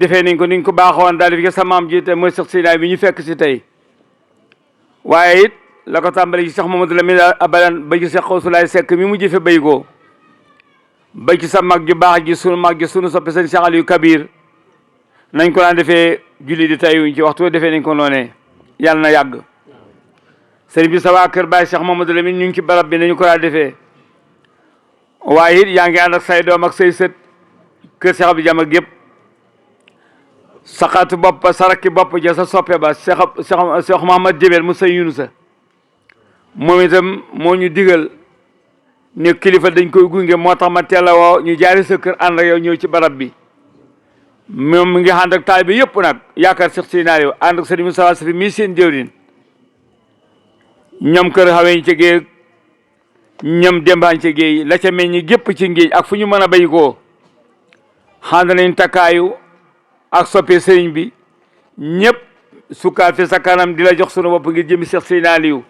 defee nañ ko niñ ko baaxoon daal di fi sa maam ji te mooy Cheikh Seynaay bi ñu fekk si tey waaye it la ko tàmbali ci Cheikh Mamadou Lamine abadan ba ci Cheikh Xawsulaay Sekk mi mu jëfe bay ko ba ci sa mag ju baax ji sunu mag ji sunu soppe sëñ Cheikh Aliou Kabir nañ ko daan defee julli di tayuñ ci waxtu defee nañ ko noonee yàlla na yàgg sëriñ bi sa waa kër Baay Cheikh Mamadou Lamine ñu ngi ci barab bi nañu ko daan defee waaye it yaa ngi ànd ak say doom ak say sët kër Cheikh Abdou Jam ak yëpp saxaatu bopp saraki bopp ja sa soppe ba Cheikh Mouhamad Jébel mu say Yunusa moom itam moo ñu digal ne kilifa dañ koy gunge moo tax ma teel a woo ñu jaari sa kër ànd ak yow ñëw ci barab bi moom mi ngi ànd ak taalibe yëpp nag yaakaar Cheikh Seynaay yow ànd ak sëriñ Moussa Safi mii seen jëwriñ ñoom kër xaweñ ci géej ñoom dembaan ci géej la ca meññ gépp ci géej ak fu ñu mën a bay koo ànd nañ takkaayu ak soppe sëriñ bi ñëpp sukkaat fi sa kanam di la jox sunu bopp ngir jëmi Cheikh Seynaay yow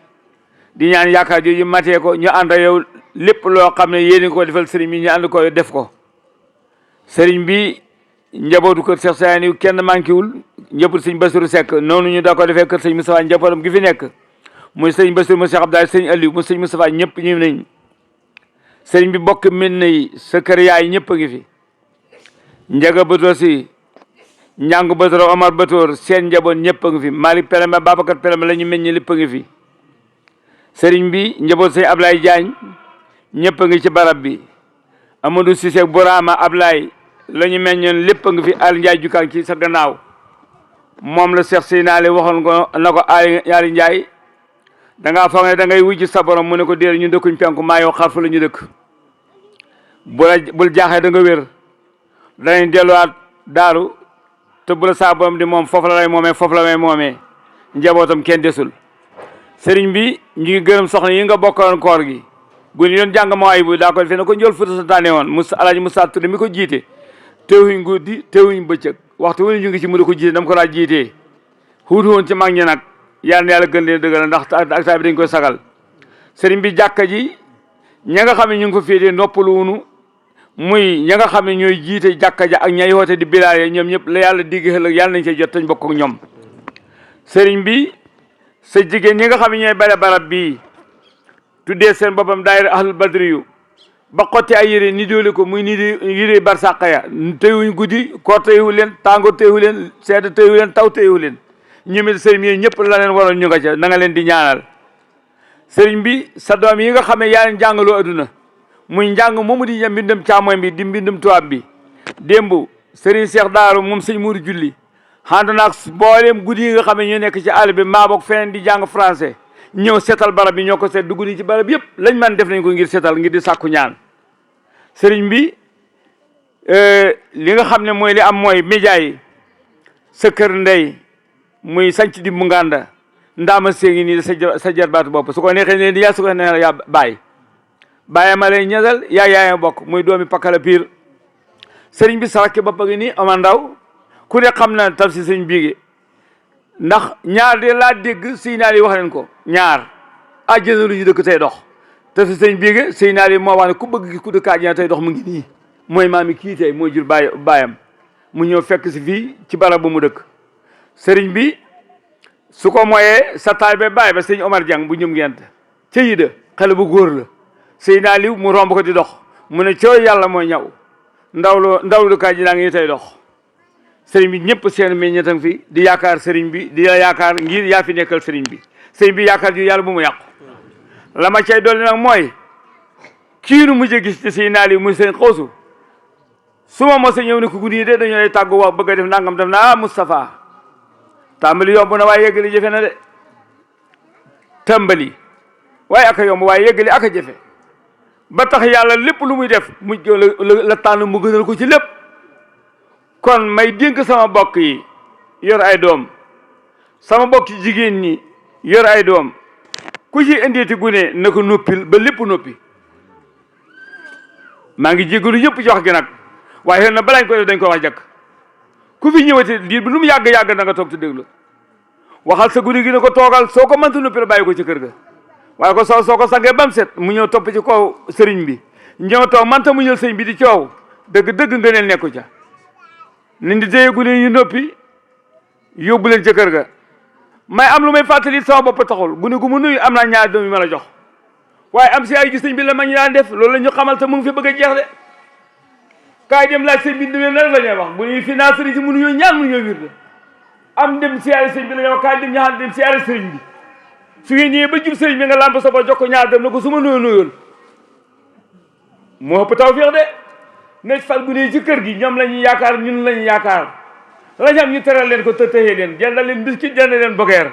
di ñaan yaakaar jooju matee ko ñu ànd ak yow lépp loo xam ne yéen ko defal sëriñ bi ñu ànd ko def ko sëriñ bi njabootu kër Cheikh Seynaay kenn manquéwul njabootu sëñ Bassirou Seck noonu ñu da ko defee kër sëñ Moustapha njabootam gi fi nekk muy sëñ Bassirou mu Cheikh Abdoulaye sëñ Aliou mu sëñ Moustapha ñëpp ñëw nañ sëriñ bi bokk mel na yi sa kër yaay ñëpp a ngi fi njaga bëtoor si njàng bëtoor Omar bëtoor seen njaboot ñëpp a ngi fi Malick Pereme Babacar Pereme la ñu meññ lépp a ngi fi sëriñ bi njaboot sëñ Ablaye Diagne ñëpp a ngi ci barab bi Amadou Cissé Bourama Ablaye la ñu meññoon lépp a ngi fi Al Ndiaye jukkaan ci sa gannaaw moom la Cheikh Seynaay waxoon ko na ko Al Ndiaye dangaa foog ne da ngay wujj sa borom mu ne ko déer ñu dëkkuñ penku maa yow xarfu la ñu dëkk bul jaaxee da nga wér danañ delluwaat daaru te bu la saa borom di moom foofu la lay moomee foofu la may moomee njabootam kenn desul sëriñ bi ñu ngi gërëm soxna yi nga bokkaloon koor gi bu ñu doon jàng mawaay bu daa ko defee na ko njël futa sa taane woon Alaaji Moussa Touré mi ko jiite teewuñ guddi teewuñ bëccëg waxtu wu ñu ngi ci mu di ko jiite dama ko daa jiitee xuutu woon ci mag ñi nag yàlla na yàlla gën leen dëggal ndax ak taay bi dañ koy sagal sëriñ bi jàkka ji ña nga xam ne ñu ngi fa féetee noppalu wunu muy ña nga xam ne ñooy jiite jàkka ja ak ñay woote di bilaale ñoom ñëpp la yàlla digg ëllëg yàlla nañ cee jot tañ bokk ak ñoom sëriñ bi sa jigéen ñi nga xam ne ñooy bale barab bii tuddee seen boppam daayira ahlul badri yu ba xotti ay yére ni doole ko muy ni yére barsàqa ya teyuñ guddi koor teyu leen tàngoor teyu leen sedd teyu leen taw teyu leen ñoom it sëriñ bi ñëpp la leen waroon ñu nga ca na nga leen di ñaanal sëriñ bi sa doom yi nga xam ne yaa leen jàngaloo adduna muy njàng moomu di mbindum càmmoñ bi di mbindum tubaab bi démb sëriñ Cheikh Daaru moom sëñ Mourou Julli xand naag mbooleem guddi yi nga xam ne ñoo nekk ci àll bi maa boog feneen di jàng français ñëw seetal barab bi ñoo ko seet dugg ni ci barab yëpp lañ man def nañ ko ngir seetal ngir di sàkku ñaan sëriñ bi li nga xam ne mooy li am mooy média yi sa kër ndey muy sanc di mu ngànda ndaama séegi nii sa jarbaatu bopp su ko neexee ne di yaa su ko neexee yaa bàyyi ma lay ñasal yaay bokk muy doomi Pakala Pire sëriñ bi sarakki bopp gi nii Omar Ndaw ku ne xam na taf si sëñ biigi ndax ñaar de laa dégg Seynaay yi wax leen ko ñaar àjjana lu ñu dëkk tey dox te si sëñ biigi Seynaay yi moo wax ne ku bëgg gi ku dëkk àjjana tey dox mu ngi nii mooy maami kii tey mooy jur baayam mu ñëw fekk si fii ci barab bu mu dëkk sëriñ bi su ko mooyee sa taay ba baay ba sëñ Omar Diang bu ñum ngent ca yida xale bu góor la Seynaay li mu romb ko di dox mu ne cooy yàlla mooy ñaw ndaw lu kaay ji naa ngi tey dox sëriñ bi ñëpp seen meññetam fi di yaakaar sëriñ bi di la yaakaar ngir yaa fi nekkal sëriñ bi sëriñ bi yaakaar ji yàlla bu mu yàqu la ma cay dolli nag mooy kii nu mujj gis ci Seynaay li muy sëriñ Xawsu su ma mos a ñëw ne ko guddi yi de dañoo lay tàggu wax bëgg a def nangam def na Moustapha tàmbali yomb na waaye yeggali jafe na de tàmbali waaye aka yomb waaye yeggali aka jafe ba tax yàlla lépp lu muy def mu la tànn mu gënal ko ci lépp kon may dénk sama bokk yi yor ay doom sama bokk jigéen ñi yor ay doom ku ci indeeti gune na ko noppil ba lépp noppi maa ngi jégalu ñëpp ci wax gi nag waaye xëy na balañ ko def dañ ko wax jàkk ku fi ñëwati diir bi lu mu yàgg-yàgg na nga toog te déglu waxal sa gune gi ne ko toogal soo ko mënta noppi la bàyyi ko ci kër ga waaye ko soo ko sangee bam set mu ñëw topp ci kaw sëriñ bi ñëw toog manta mu ñëw sëriñ bi di coow dëgg-dëgg ngëneel nekku ca nañ di téye gune ñu noppi yóbbu leen ca kër ga may am lu may fàttali sama bopp taxul gune gu mu nuyu am naa ñaari doom yu ma la jox waaye am si ay gis sëñ bi la ma ñu daan def loolu la ñu xamal te mu ngi fi bëgg a jeex de kaay dem laaj sëñ bi ne lan la ñuy wax bu ñuy finance sëriñ si mënuñoo ñaan mënuñoo wir de am dem siyaare sëñ bi la ñuy wax kaay dem ñaxal dem siyaare sëriñ bi su ngeen ñëwee ba jub sëriñ bi nga lamp sa ba jox ko ñaar dem na ko su ma nuyoo nuyool moo ëpp tawfeex de nekk fal bu ne ci kër gi ñoom la ñuy yaakaar ñun la ñuy yaakaar la ñu am ñu teral leen ko tëtëxee leen jëndal leen biskit jëndal leen bogeer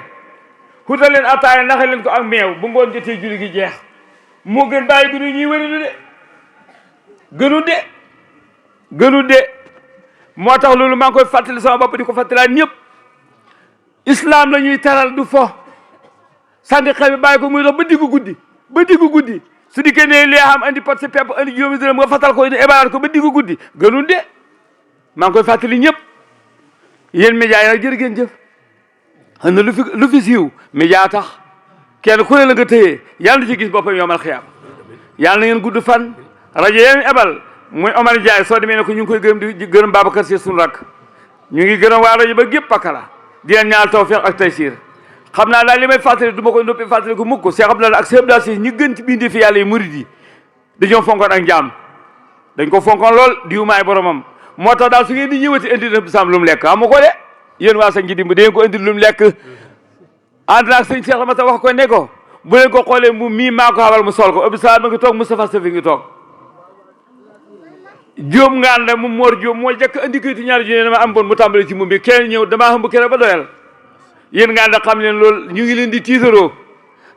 xutal leen ataaya naxe leen ko ak meew bu ngoon jotee julli gi jeex moo gën bàyyi gunu ñuy wëridu de gënu de moo tax loolu maa ngi koy fàttali sama bopp di ko fàttalaat ñëpp islam la ñuy teral du fo sànq xew bi bàyyi ko muy dox ba diggu guddi su di kenee lee xam andi pot si pepp andi juróomi dërëm nga fatal ko indi ebalaat ko ba diggu guddi gënul de maa ngi koy fàttali ñëpp yéen média yi nag jërë ngeen jëf xam na lu fi siiw média tax kenn ku ne la nga tëyee yàlla na ci gis boppam yomal xiyaam yàlla na ngeen gudd fan rajo yéen ebal muy Omar Ndiaye soo demee ne ko ñu ngi koy gërëm di gërëm Babacar Si sunu rakk ñu ngi gërëm waa rajo ba gépp pakala di leen ñaanal tawfeex ak taysiir xam naa daal li may fàttali du ma koy noppi fàttali ko mukk Cheikh Abdoulaye ak Cheikh Abdoulaye Si ñi gën ci bindi fi yàlla yi murid yi dañoo fonkoon ak njaam dañ ko fonkoon lool diwumaay boromam moo tax daal su ngeen di ñëwati indi na sam lu mu lekk amu ko de yéen waa sa ngi dimb dangeen ko indi lu mu lekk ànd naag sëñ Cheikh Lamata wax ko ne ko bu leen ko xoolee mu mii maa ko xamal mu sol ko Abdou Salaam ma ngi toog Moustapha Safi ngi toog Jóob ngaan la mu Mor Jóob moo jëkk andi kayti ñaari junne dama am bon mu tàmbali ci moom bi kenn ñëw damaa xam bu kere ba doyal yéen ngaan da xam leen loolu ñu ngi leen di tiitaroo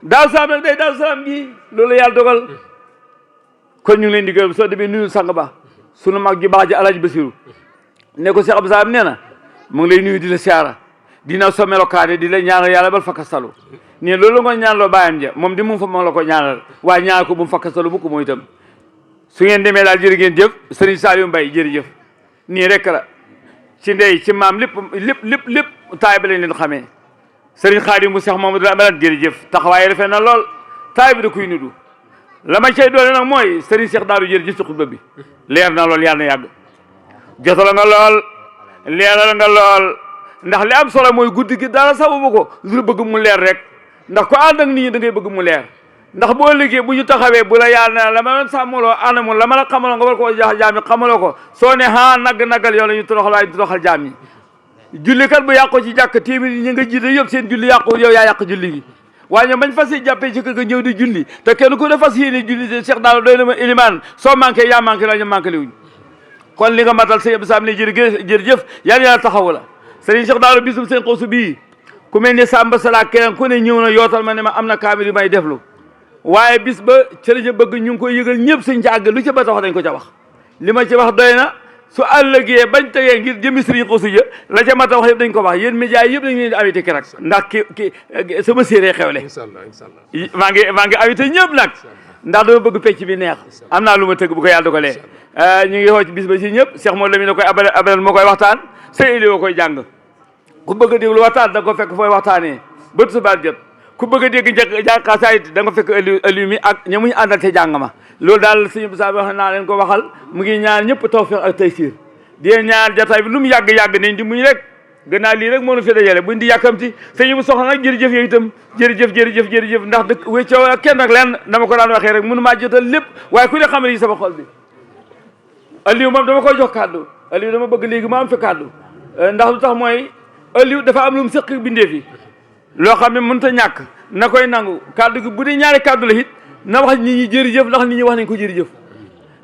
Daaru Salaam nag day Daaru Salaam gi loolu yàlla dogal kon ñu ngi leen di gërëm soo demee nuyu sang ba sunu mag ji baax ji Alaaji Basiru ne ko Cheikh Abdou Salaam nee na mu ngi lay nuyu di la siyaara dina so melokaane di la ñaanal yàlla bal fakkastalu ne loolu nga ñaan loo bàyyam ja moom di mu fa moom la ko ñaanal waaye ñaanal ko bu mu fakkastalu bu ko mooy itam su ngeen demee daal jërë ngeen jëf Serigne Saliou Mbaye jërëjëf nii rek la ci ndey ci maam lépp taay ba lañ leen xamee Serigne Khadim mu Cheikh Mamadou Amalan jërëjëf taxawaay rafet na lool taay bi da koy nudu la ma cay doole nag mooy Serigne Cheikh Daaru jërëjëf ci xutba bi leer na lool yàlla na yàgg jotal nga lool leeral nga lool ndax li am solo mooy guddi gi dara sababu ko lu bëgg mu leer rek ndax ko ànd ak nit ñi da ngay bëgg mu leer ndax boo liggéey bu ñu taxawee bu la yàlla na la ma doon sàmmaloo anamu la ma la xamaloo nga war koo jax jaam yi xamaloo ko soo ne naggal yow la ñu toroxal waaye du toroxal jaam yi jullikat bu yàqoo ci jàkk téeméer ñi nga jiite yëpp seen julli yàqu yow yaa yàq julli gi waaye ñoom bañ fas yi jàppee ci kër ga ñëw di julli te kenn ku ne fas yéene julli de Cheikh daal doy na ma ilimaan soo manqué yaa manqué la ñu manqué liwuñ kon li nga matal sëñ Abdou Sam ne jërëjëf yàlla taxawu la sëriñ Cheikh daal bisum seen xoosu bii ku mel ne Samba Sala keneen ku ne ñëw na yootal ma ne ma am na kaamil yu may deflu waaye bis ba cëriñ bëgg ñu ngi koy yëgal ñëpp sëñ ca àgg lu ca ba tax dañ ko ca wax li ma ci wax doy na su àllëgee bañ tegee ngir jëmi sëriñ xoosu ja la ca mat a wax yëpp dañ ko wax yéen média yëpp dañ leen di invité keroog ndax ki sama séeréer xewle maa ngi invité ñëpp nag ndax dama bëgg pecc bi neex am naa lu ma tëgg bu ko yàlla dogalee ñu ngi xoo ci bis ba si ñëpp Cheikh Modou Lamine koy abal moo koy waxtaan sëñ Eli koy jàng ku bëgg a déglu waxtaan da nga ko fekk fooy waxtaanee bët su baat jot ku bëgg a dégg jàng xasaayit da nga fekk Aliou mi ak ña muñu àndal te jàng ma loolu daal sëñ bi sa wax naa leen ko waxal mu ngi ñaan ñëpp tawfiq ak taysiir di ñaan jotaay bi lu mu yàgg-yàgg nañ di muñ rek gannaaw lii rek moo nu fi dajale buñ di yàkkamti sëñ mu soxla nag jërëjëf yooyu itam jërëjëf ndax dëkk wéccoo ak kenn nag leen dama ko daan waxee rek mënu maa jotal lépp waaye ku ne xam ne yi sama xol bi Aliou moom dama koy jox kàddu Aliou dama bëgg léegi ma am fi kàddu ndax lu tax mooy Aliou dafa am lu mu sëq bindee fi loo xam ne mënut a ñàkk na koy nangu kàddu gi bu dee ñaari kàddu la it na wax nit ñi jërëjëf ndax nit ñi wax nañ ko jërëjëf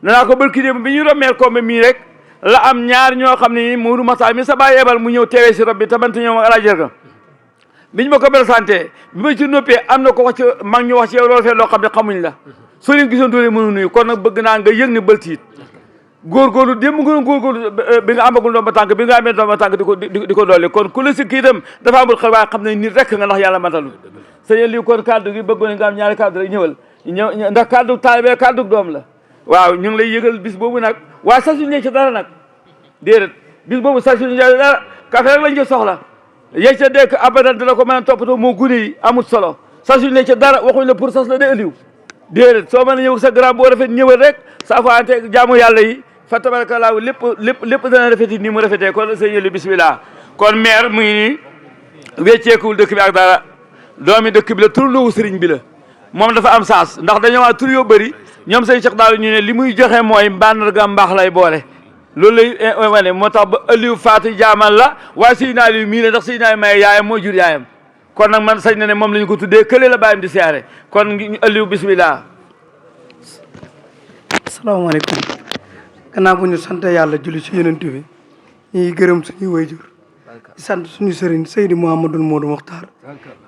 nanaa ko barki démb bi ñu rommeel ko mii rek la am ñaar ñoo xam ne Mourou Massa mi sa baay ebal mu ñëw teewee si rob bi tamante ñoom ak alaaji ka biñ ma ko présenté bi ma ci noppee am na ko wax ci mag ñu wax ci yow loolu fee loo xam ne xamuñ la soo leen gisoon doole mënu nuyu kon nag bëgg naa nga yëg ne bëltiit góorgóorlu démb nga góorgóorlu bi nga amagul doom ba tànk bi nga amee doom ba tànk di ko dolli kon ku la si kii itam dafa amul xel waaye xam ne nit rek nga ndax yàlla matalu sëñ lii kon kaddu gi bëggoon nga am ñaari kaddu rek ñëwal ndax kaddu taalibe kaddu doom la waaw ñu ngi lay yëgal bis boobu nag waaye sasuñu ne ci dara nag déedéet bis boobu sasuñu dara café rek lañ ci soxla yeg ca dekk abadan dina ko mën a toppatoo moo gune yi amul solo sasuñu ne ci dara waxuñ la pour sas la de ëlliw déedéet soo mën a ñëw sa grand boo rafet ñëwal rek sa faante jaamu yàlla yi fa tabarakallaahu lépp dana rafeti ni mu rafetee kon sëñ Aliou bismillah kon maire mu ngi nii wecceekuwul dëkk bi ak dara doomi dëkk bi la turloowu sëriñ bi la moom dafa am saas ndax dañoo waa tur yoo bëri ñoom sëñ Cheikh Daal ñu ne li muy joxe mooy mbàndarga mbaax lay boole loolu lay wane moo tax ba Aliou Fatou jaamal la waaye Seydina Aliou mii la ndax Seydina Aliou maye yaayam moo jur yaayam kon nag man sañ na ne moom la ñu ko tuddee kële la bàyyam di siyaare kon Aliou bismillah. asalaamaaleykum gannaaw bu ñu sant yàlla julli ci yonent bi ñuy gërëm suñuy wayjur di sant suñu sëriñ Seydi Mouhamadoul Modou Mokhtar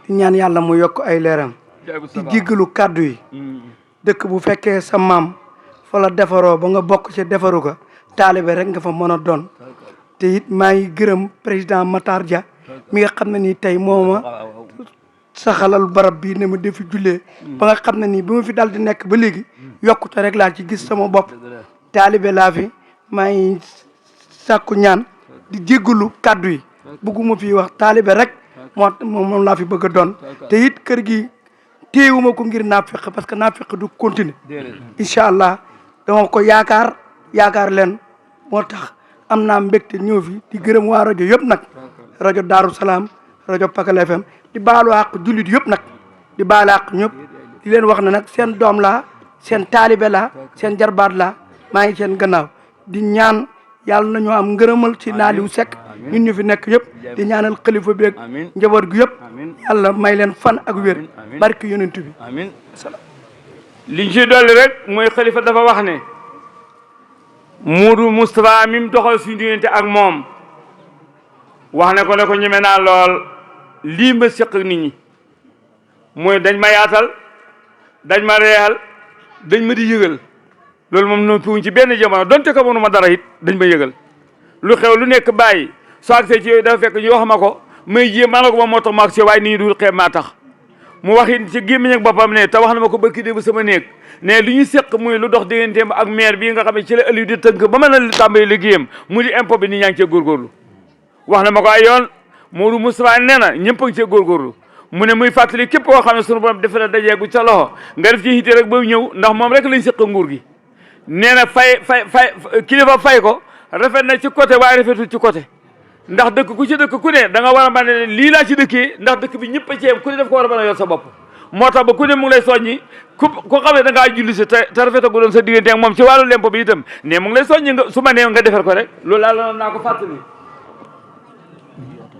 di ñaan yàlla mu yokk ay leeram di jéggalu kàddu yi dëkk bu fekkee sa maam fa la defaroo ba nga bokk ci defaru ko taalibe rek nga fa mën a doon te it maa ngi gërëm président Matar Dia mi nga xam ne nii tey mooma saxalal barab bi ne ma defi jullee ba nga xam ne nii bi ma fi dal di nekk ba léegi yokkute rek laa ci gis sama bopp taalibe laa fi maa ngi sàkku ñaan di jéggalu kàddu yi bëgguma fi wax taalibe rek moom laa fi bëgg a doon te it kër gi téewuma ko ngir naafeq parce que naafeq du continuer incha allah dama ko yaakaar leen moo tax am naa mbégte ñëw fi di gërëm waa rajo yëpp nag rajo Daaru Salaam rajo Pakal FM di baalu àq jullit yëpp nag di baalu àq ñëpp di leen wax ne nag seen doom laa seen taalibe laa seen jarbaat laa maa ngi seen gannaaw di ñaan yàlla nañoo am ngërëmal ci Aliou Seck ñun ñu fi nekk yëpp di ñaanal xalifa bi ak njaboot gi yëpp yàlla may leen fan ak wér barki yonent bi amiin liñ ci dolli rek mooy xalifa dafa wax ne Modou Moustapha mi mu doxal suñu diggante ak moom wax ne ko ñeme naa lool lii ma seq nit ñi mooy dañ ma yaatal dañ ma reexal dañ ma di yëgal loolu moom noonu tuuñ ci benn jamono donte ko mënu ma dara it dañ ma yëgal lu xew lu nekk bàyyi soo agsee ci yooyu dafa fekk ñu wax ma ko may jéem maa nga ko moom moo tax ma agsee waaye nit ñi dul xeeb maa tax mu wax it ci gémmiñ ak boppam ne te wax na ma ko barki démb sama néeg ne li ñu seq muy lu dox digganteem ak maire bii nga xam ne ci la Aliou di tënk ba mën a tàmbali liggéeyam mu di impôt bi nit ñaa ngi cee góorgóorlu wax na ma ko ay yoon Modou Moustapha nee na ñëpp a ngi cee góorgóorlu mu ne muy fàttali képp koo xam ne sunu borom dafa la dajeegu sa loxo nga def ci yitte rek ba ñëw ndax moom rek lañ seq nguur gi nee na fay kilifa fay ko rafet na ci côté waaye rafetul ci côté ndax dëkk ku ci dëkk ku ne da nga war a mën a lii laa ci dëkkee ndax dëkk bi ñëpp a ceeb ku ne daf ko war a mën a yor sa bopp moo tax ba ku ne mu ngi lay soññi ku xam ne da ngaa julli si te rafetagu doon sa diggante ak moom ci wàllu lempo bi itam ne mu ngi lay soññi nga su ma nee nga defar ko rek loolu laa naa ko fàttali.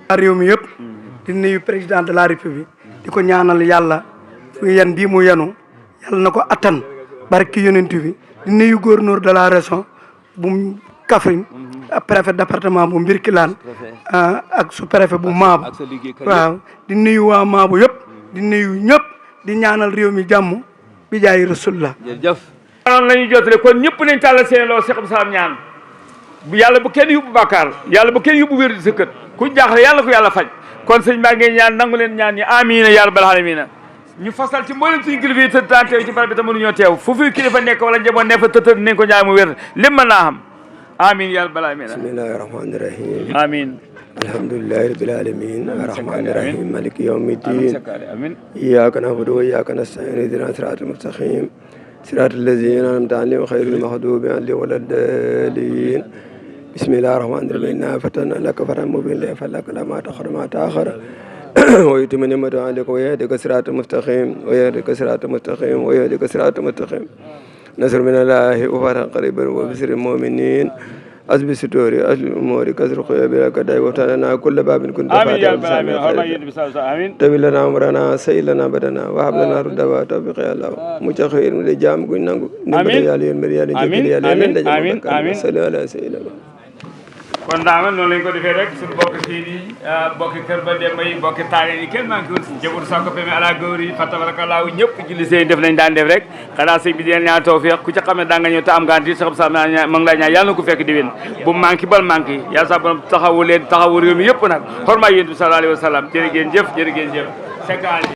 réew mi yëpp di nuyu président de la république di ko ñaanal yàlla fu yan bii mu yenu yàlla na ko attan barki yonent bi di nuyu gouverneur de la région bu Kaffrine préfet département bu Mbirkilaan ak sous préfet bu Maabu waaw di nuyu waa Maabu yëpp di nuyu ñëpp di ñaanal réew mi jàmm bi jaay rasulullah jërëjëf noonu la ñuy jotale kon ñëpp nañ tàllal seen loo Cheikh Abdou Salam ñaan bu yàlla bu kenn yóbbu bàkkaar yàlla bu kenn yóbbu wér di sa kët ku jaaxle yàlla ko yàlla faj kon sëñ baa ngeen ñaan nangu leen ñaan ñi amiina ya rabbal aalamiina ñu fasal ci mboolem suñu kilifa yi tëdd taan teew ci barab bi te mënuñoo teew fu fi kilifa nekk wala njaboot ne fa tëdd nañ ko ñaan mu wér lim mën naa xam amiin ya rabbal aalamiina bismillahi rahmaani rahim amiin alhamdulillahi rabbil alamin arrahmani rahim maliki yawmi ddin amiin iyyaka na'budu wa iyyaka nasta'in ihdina siratal mustaqim siratal ladzina an'amta alayhim ghayril maghdubi alayhim waladdallin bismillahir rahmanir rahim inna fatahna laka fathan mubinan liyghfira laka ma taqaddama wa ta'akhkhara wa yutimma ni'matahu alayka wa yahdika siratal mustaqim wa yahdika siratal mustaqim wa yahdika siratal mustaqim nasrun minallahi wa fathun qaribun wa bashiril mu'minin أسبي ستوري أسبي الأمور كسر خيا بلا كداي وفتحنا كل باب كنت فاتحا آمين تبي لنا أمرنا سهل لنا بدنا وهب لنا ردا وتوفيق يا الله متخير من الجام كنا نبي عليه المريال آمين آمين آمين آمين صلى الله عليه وسلم kon daama noonu lañ ko defee rek suñu bokk sii yi bokki kër ba demba yi bokki taale yi kenn manqué wul jëbul sako peme ala góor yi fa tabarakallahu ñëpp julli seen def nañ daan def rek xanaa sëñ bi di leen ñaan tawfiq ku ci xam ne daa nga ñëw te am ganti saxab sa ma ngi lay ñaan yàlla na ko fekk di wén bu manqué bal manqué yàlla sa borom taxawu leen taxawu réew mi yëpp nag xormaa yéen bi sallallahu alayhi wa sallam jërë ngeen jëf